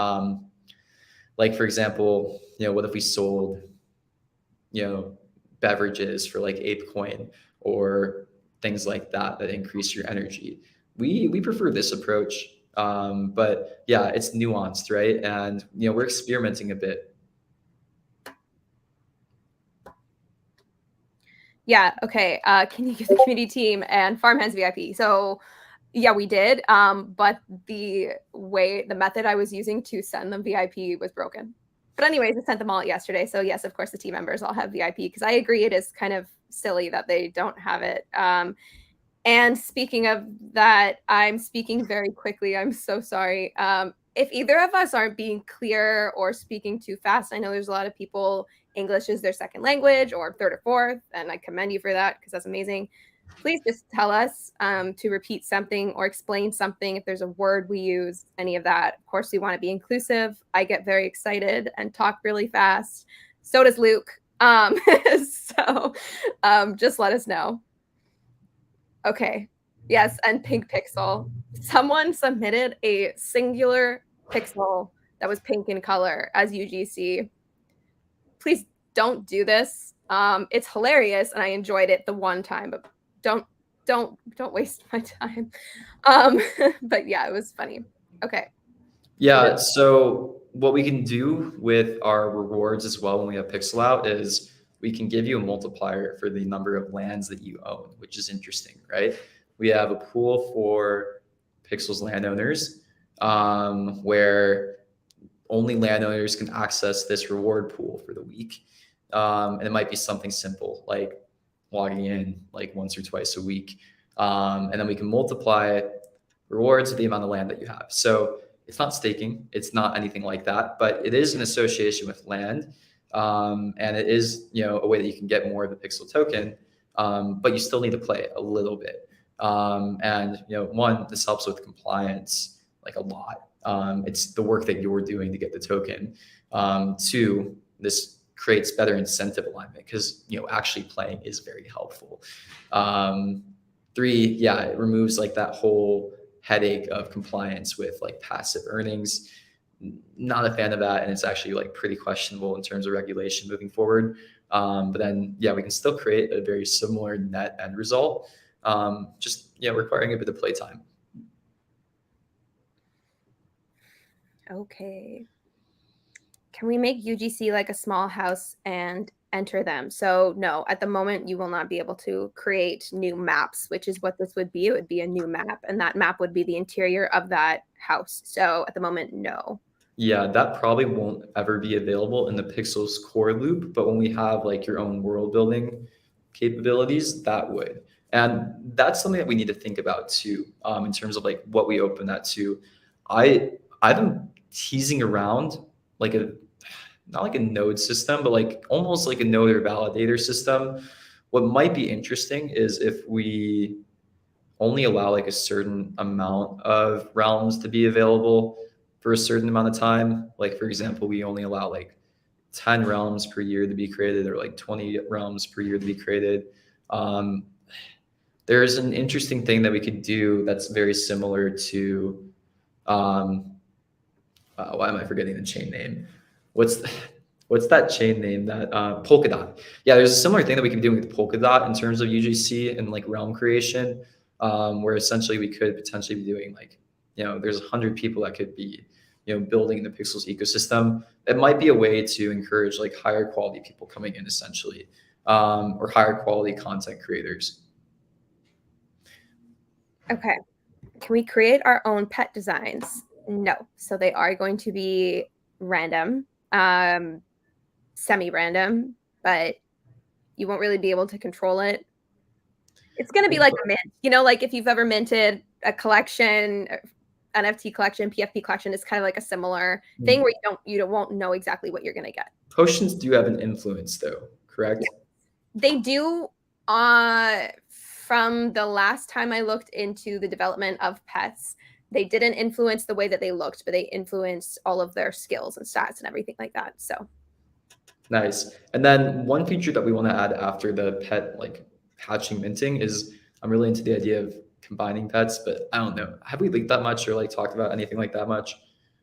Like for example, what if we sold beverages for like Ape Coin or things like that that increase your energy. We prefer this approach, but yeah, it's nuanced, right? And we're experimenting a bit. Yeah. Okay. Can you give the community team and Farmhands VIP? So yeah, we did. But the method I was using to send them VIP was broken. But anyways, I sent them all yesterday. So yes, of course, the team members all have VIP because I agree it is kind of silly that they don't have it. And speaking of that, I'm speaking very quickly. I'm so sorry. If either of us aren't being clear or speaking too fast, I know there's a lot of people, English is their second language or third or fourth, and I commend you for that because that's amazing. Please just tell us to repeat something or explain something if there's a word we use, any of that. Of course, we want to be inclusive. I get very excited and talk really fast. So does Luke. So just let us know. Okay. Yes, and pink pixel. Someone submitted a singular pixel that was pink in color as UGC. Please don't do this. It's hilarious and I enjoyed it the one time, but don't waste my time. But yeah, it was funny. Okay. Yeah, so what we can do with our rewards as well when we have pixel out is we can give you a multiplier for the number of lands that you own, which is interesting, right? We have a pool for Pixel's landowners, where only landowners can access this reward pool for the week. And it might be something simple like logging in like once or twice a week. And then we can multiply rewards with the amount of land that you have. So it's not staking, it's not anything like that, but it is an association with land. And it is, a way that you can get more of the Pixel token, but you still need to play a little bit. And one, this helps with compliance like a lot. It's the work that you're doing to get the token. Two, this creates better incentive alignment because actually playing is very helpful. Three, yeah, it removes like that whole headache of compliance with like passive earnings. Not a fan of that, and it's actually like pretty questionable in terms of regulation moving forward. But then yeah, we can still create a very similar net end result, just requiring a bit of playtime. Okay. Can we make UGC like a small house and enter them? So no, at the moment you will not be able to create new maps, which is what this would be. It would be a new map, and that map would be the interior of that house. So at the moment, no. Yeah, that probably won't ever be available in the Pixels core loop, but when we have like your own world building capabilities, that would. And that's something that we need to think about too, in terms of like what we open that to. I've been teasing around like a not like a node system, but like almost like a node or validator system. What might be interesting is if we only allow like a certain amount of realms to be available for a certain amount of time. Like for example, we only allow like 10 realms per year to be created or like 20 realms per year to be created. There's an interesting thing that we could do that's very similar to why am I forgetting the chain name? What's what's that chain name that Polkadot? Yeah, there's a similar thing that we can do with Polkadot in terms of UGC and like realm creation, where essentially we could potentially be doing like, there's 100 people that could be, building the Pixels ecosystem. It might be a way to encourage like higher quality people coming in essentially, or higher quality content creators. Okay. Can we create our own pet designs? No. So they are going to be random, semi-random, but you won't really be able to control it. It's going to be like a mint, like if you've ever minted a collection, NFT collection, PFP collection, is kind of like a similar thing where you won't know exactly what you're going to get. Potions do have an influence though, correct? Yeah. They do. From the last time I looked into the development of pets, they didn't influence the way that they looked, but they influenced all of their skills and stats and everything like that. So nice. And then one feature that we want to add after the pet like hatching minting is I'm really into the idea of combining pets, but I don't know. Have we leaked that much or like talked about anything like that much?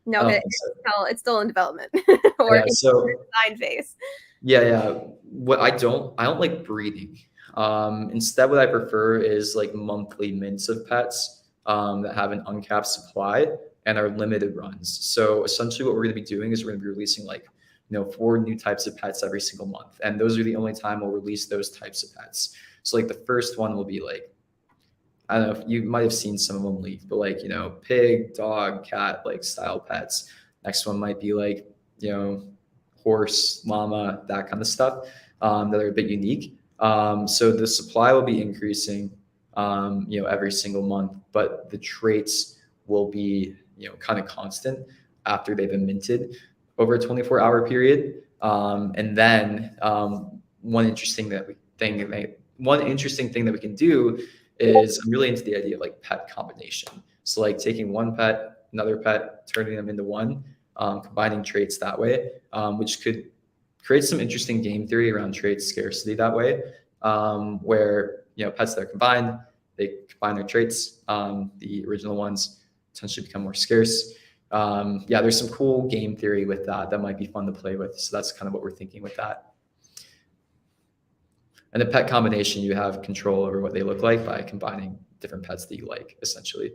No, it's still in development or yeah, so design phase. Yeah. What I don't like breeding. Instead, what I prefer is like monthly mints of pets that have an uncapped supply and are limited runs. So essentially, what we're going to be doing is we're going to be releasing like 4 new types of pets every single month, and those are the only time we'll release those types of pets. So like the first one will be like, I don't know if you might have seen some of them leaked, but like, pig, dog, cat, like style pets. Next one might be like, you know, horse, llama, that kind of stuff that are a bit unique. So the supply will be increasing, every single month, but the traits will be, kind of constant after they've been minted over a 24-hour period. And then one interesting thing that we can do is I'm really into the idea of like pet combination. So like taking one pet, another pet, turning them into one, combining traits that way, which could create some interesting game theory around trait scarcity that way, where pets that are combined, they combine their traits, the original ones potentially become more scarce. There's some cool game theory with that might be fun to play with. So that's kind of what we're thinking with that. And the pet combination, you have control over what they look like by combining different pets that you like, essentially.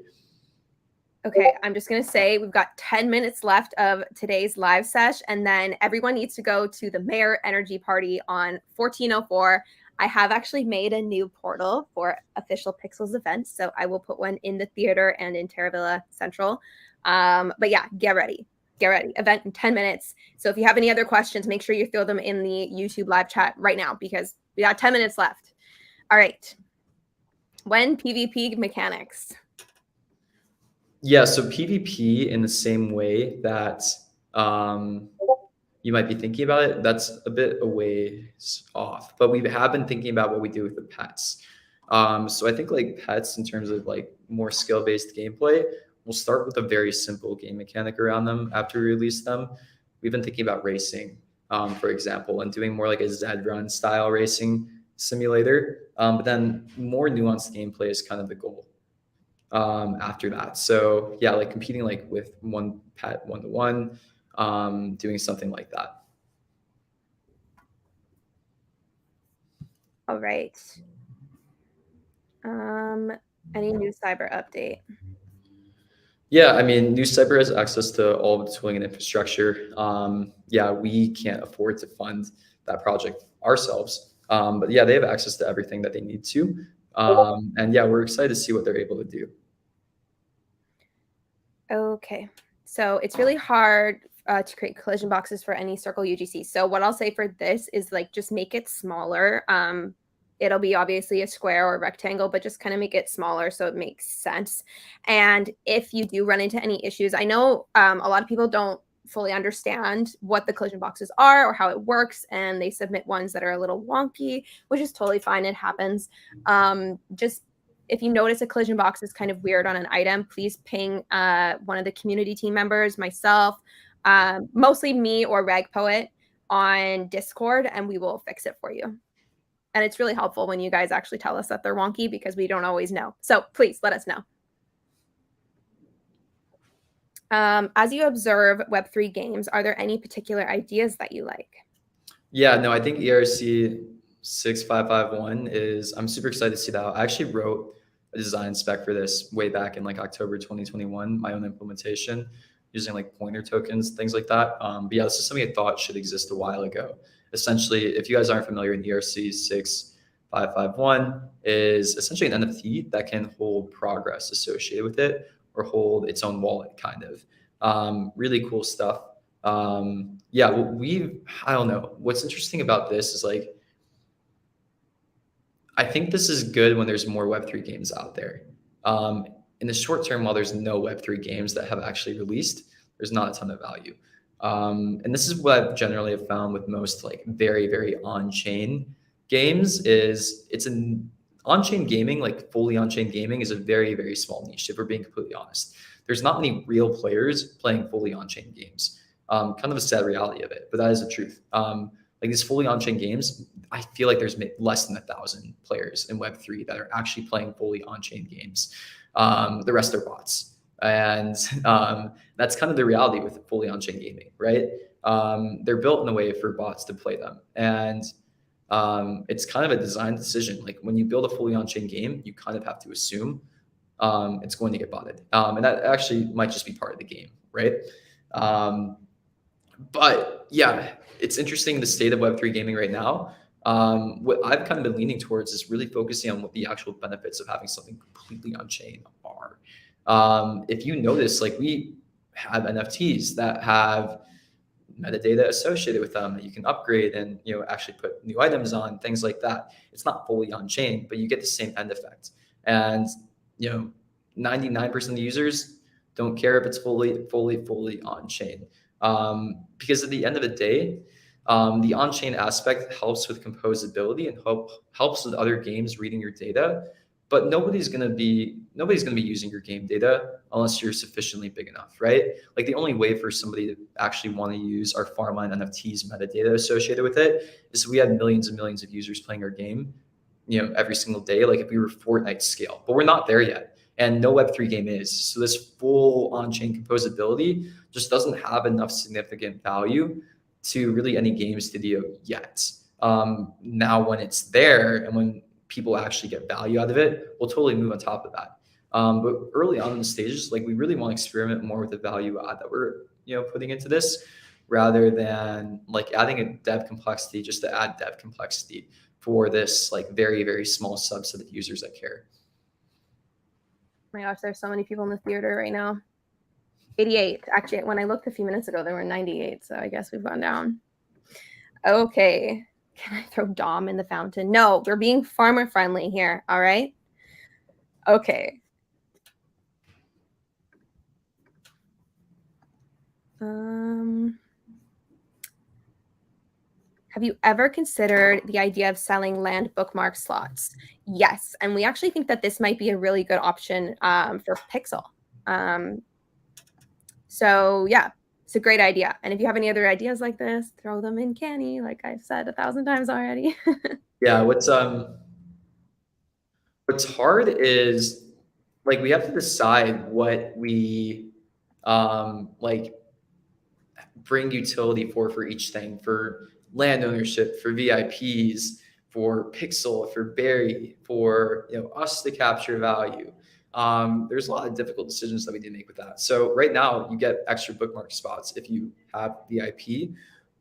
Okay, I'm just going to say we've got 10 minutes left of today's live sesh, and then everyone needs to go to the Mayor Energy Party on 1404. I have actually made a new portal for official Pixels events, so I will put one in the theater and in Terravilla Central. But yeah, get ready. Get ready. Event in 10 minutes. So if you have any other questions, make sure you throw them in the YouTube live chat right now because we got 10 minutes left. All right. When PvP mechanics? Yeah, so PvP in the same way that you might be thinking about it, that's a bit a ways off. But we have been thinking about what we do with the pets. So I think like pets in terms of like more skill-based gameplay, we'll start with a very simple game mechanic around them after we release them. We've been thinking about racing, for example, and doing more like a Z-Run style racing simulator. But then more nuanced gameplay is kind of the goal after that. So yeah, like competing like with one pet 1-to-1, doing something like that. All right. Any new cyber update? Yeah, I mean, New Cyber has access to all of the tooling and infrastructure. We can't afford to fund that project ourselves. But yeah, they have access to everything that they need to. And yeah, we're excited to see what they're able to do. Okay, so it's really hard to create collision boxes for any circle UGC. So what I'll say for this is like just make it smaller. It'll be obviously a square or a rectangle, but just kind of make it smaller so it makes sense. And if you do run into any issues, I know a lot of people don't fully understand what the collision boxes are or how it works, and they submit ones that are a little wonky, which is totally fine. It happens. Just if you notice a collision box is kind of weird on an item, please ping one of the community team members, myself, mostly me or Rag Poet on Discord, and we will fix it for you. And it's really helpful when you guys actually tell us that they're wonky because we don't always know. So please let us know. As you observe Web3 games, are there any particular ideas that you like? Yeah, no, I think ERC 6551 is, I'm super excited to see that. I actually wrote a design spec for this way back in like October 2021, my own implementation using like pointer tokens, things like that. But yeah, this is something I thought should exist a while ago. Essentially, if you guys aren't familiar, in ERC 6551 is essentially an NFT that can hold progress associated with it or hold its own wallet, kind of. Really cool stuff. I don't know. What's interesting about this is like, I think this is good when there's more Web3 games out there. In the short term, while there's no Web3 games that have actually released, there's not a ton of value. And this is what I've generally have found with most like very, very on-chain games is it's an on-chain gaming, like fully on-chain gaming is a very, very small niche, if we're being completely honest. There's not many real players playing fully on-chain games. Kind of a sad reality of it, but that is the truth. Like these fully on-chain games, I feel like there's less than 1,000 players in Web3 that are actually playing fully on-chain games. The rest are bots. And that's kind of the reality with fully on-chain gaming, right? they're built in a way for bots to play them. And it's kind of a design decision. Like when you build a fully on-chain game, you kind of have to assume it's going to get botted. And that actually might just be part of the game, right? But yeah, it's interesting the state of Web3 gaming right now. What I've kind of been leaning towards is really focusing on what the actual benefits of having something completely on chain are. If you notice, like we have NFTs that have metadata associated with them that you can upgrade and actually put new items on, things like that. It's not fully on chain, but you get the same end effect. And 99% of the users don't care if it's fully on chain. Because at the end of the day, the on-chain aspect helps with composability and helps with other games reading your data, but nobody's gonna be using your game data unless you're sufficiently big enough, right? Like the only way for somebody to actually want to use our Farmline NFTs metadata associated with it is if we had millions and millions of users playing our game, every single day, like if we were Fortnite scale, but we're not there yet. And no Web3 game is. So this full on-chain composability just doesn't have enough significant value to really any game studio yet. Now when it's there and when people actually get value out of it, we'll totally move on top of that. But early on in the stages, like we really want to experiment more with the value add that we're putting into this, rather than like adding a dev complexity just to add dev complexity for this like very, very small subset of users that care. Oh my gosh, there's so many people in the theater right now. 88. Actually, when I looked a few minutes ago, there were 98. So I guess we've gone down. Okay. Can I throw Dom in the fountain? No, we're being farmer friendly here. All right. Okay. Have you ever considered the idea of selling land bookmark slots? Yes. And we actually think that this might be a really good option for Pixel. So yeah, it's a great idea. And if you have any other ideas like this, throw them in Canny, like I've said 1,000 times already. Yeah, what's hard is like we have to decide what we like bring utility for each thing, for land ownership, for VIPs, for Pixel, for Berry, for us to capture value. There's a lot of difficult decisions that we need to make with that. So right now you get extra bookmark spots if you have VIP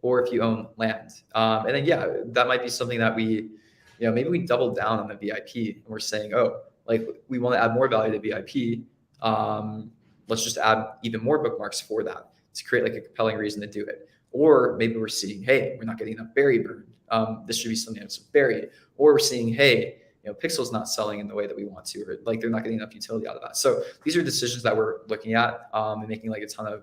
or if you own land. And then yeah, that might be something that we, maybe we double down on the VIP and we're saying, oh, like we want to add more value to VIP. Let's just add even more bookmarks for that to create like a compelling reason to do it. Or maybe we're seeing, hey, we're not getting enough berry burn. This should be something that's buried. Or we're seeing, hey, Pixel's not selling in the way that we want to, or like they're not getting enough utility out of that. So these are decisions that we're looking at and making like a ton of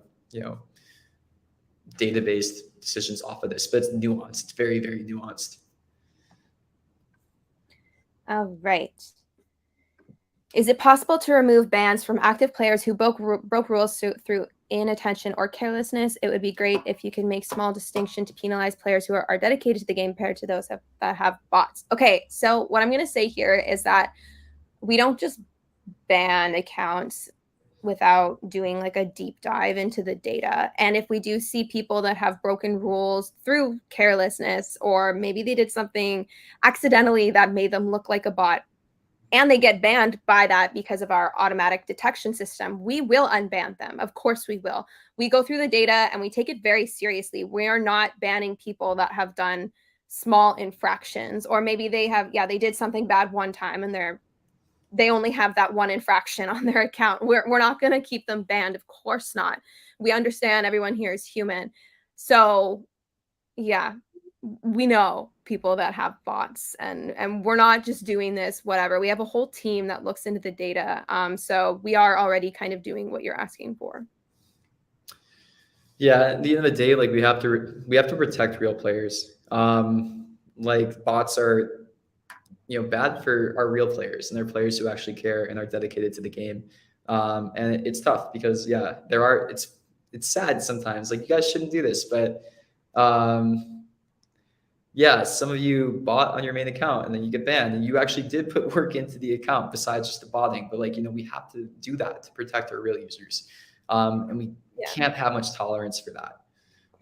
data-based decisions off of this. But it's nuanced. It's very, very nuanced. All right. Is it possible to remove bans from active players who broke rules through inattention or carelessness? It would be great if you can make small distinction to penalize players who are dedicated to the game compared to those that have bots. Okay, so what I'm going to say here is that we don't just ban accounts without doing like a deep dive into the data. And if we do see people that have broken rules through carelessness, or maybe they did something accidentally that made them look like a bot, and they get banned by that because of our automatic detection system, we will unban them. Of course we will. We go through the data and we take it very seriously. We are not banning people that have done small infractions, or maybe they did something bad one time and they only have that one infraction on their account. We're not going to keep them banned. Of course not. We understand everyone here is human. So yeah, we know people that have bots, and we're not just doing this whatever. We have a whole team that looks into the data. So we are already kind of doing what you're asking for. Yeah, at the end of the day, like we have to protect real players. Like bots are bad for our real players, and they're players who actually care and are dedicated to the game. And it's tough because it's sad sometimes, like you guys shouldn't do this, but yeah, some of you bought on your main account and then you get banned, and you actually did put work into the account besides just the botting. But like, we have to do that to protect our real users. And we can't have much tolerance for that.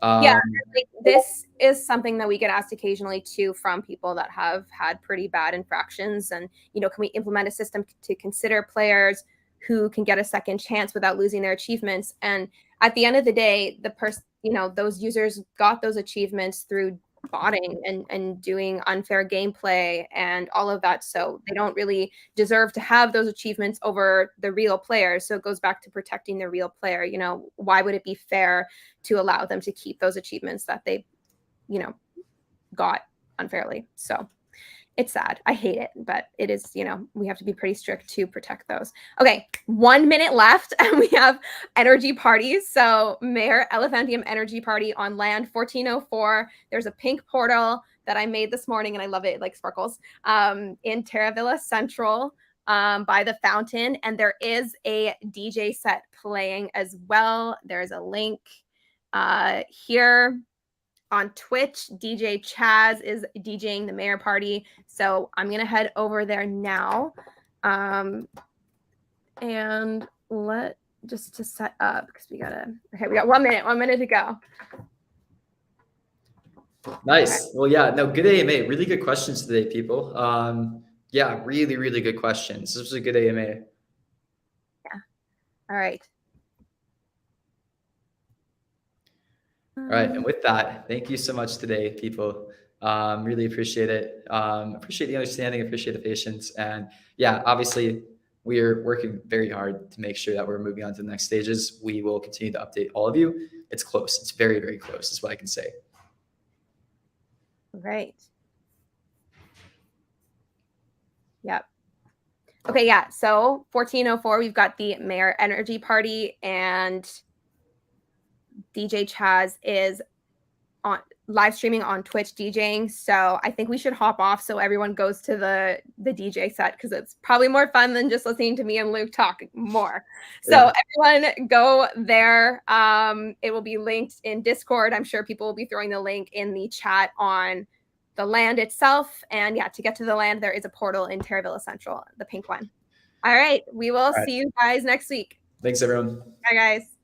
Yeah, like this is something that we get asked occasionally too from people that have had pretty bad infractions. And, can we implement a system to consider players who can get a second chance without losing their achievements? And at the end of the day, the person, those users got those achievements through botting and doing unfair gameplay and all of that. So they don't really deserve to have those achievements over the real players. So it goes back to protecting the real player. Why would it be fair to allow them to keep those achievements that they, got unfairly? So it's sad. I hate it, but it is, we have to be pretty strict to protect those. Okay, 1 minute left, and we have energy parties. So Mayor Elephantium Energy Party on land 1404. There's a pink portal that I made this morning, and I love it. It like sparkles, in Terravilla Central, by the fountain. And there is a DJ set playing as well. There's a link here. On Twitch, DJ Chaz is DJing the mayor party. So I'm going to head over there now. And just to set up, because we got 1 minute to go. Nice. Okay. Well, yeah, no, good AMA. Really good questions today, people. Yeah, really, really good questions. This was a good AMA. Yeah. All right. All right. And with that, thank you so much today, people. Really appreciate it. Appreciate the understanding, appreciate the patience. And yeah, obviously, we are working very hard to make sure that we're moving on to the next stages. We will continue to update all of you. It's close. It's very, very close, is what I can say. Right. Yep. Okay, yeah. So 1404, we've got the Mayor Energy Party, and DJ Chaz is on live streaming on Twitch DJing. So I think we should hop off so everyone goes to the DJ set, because it's probably more fun than just listening to me and Luke talk more. So everyone go there. It will be linked in Discord. I'm sure people will be throwing the link in the chat on the land itself. And yeah, to get to the land, there is a portal in Terravilla Central, the pink one. All right. We will see you guys next week. Thanks, everyone. Bye, guys.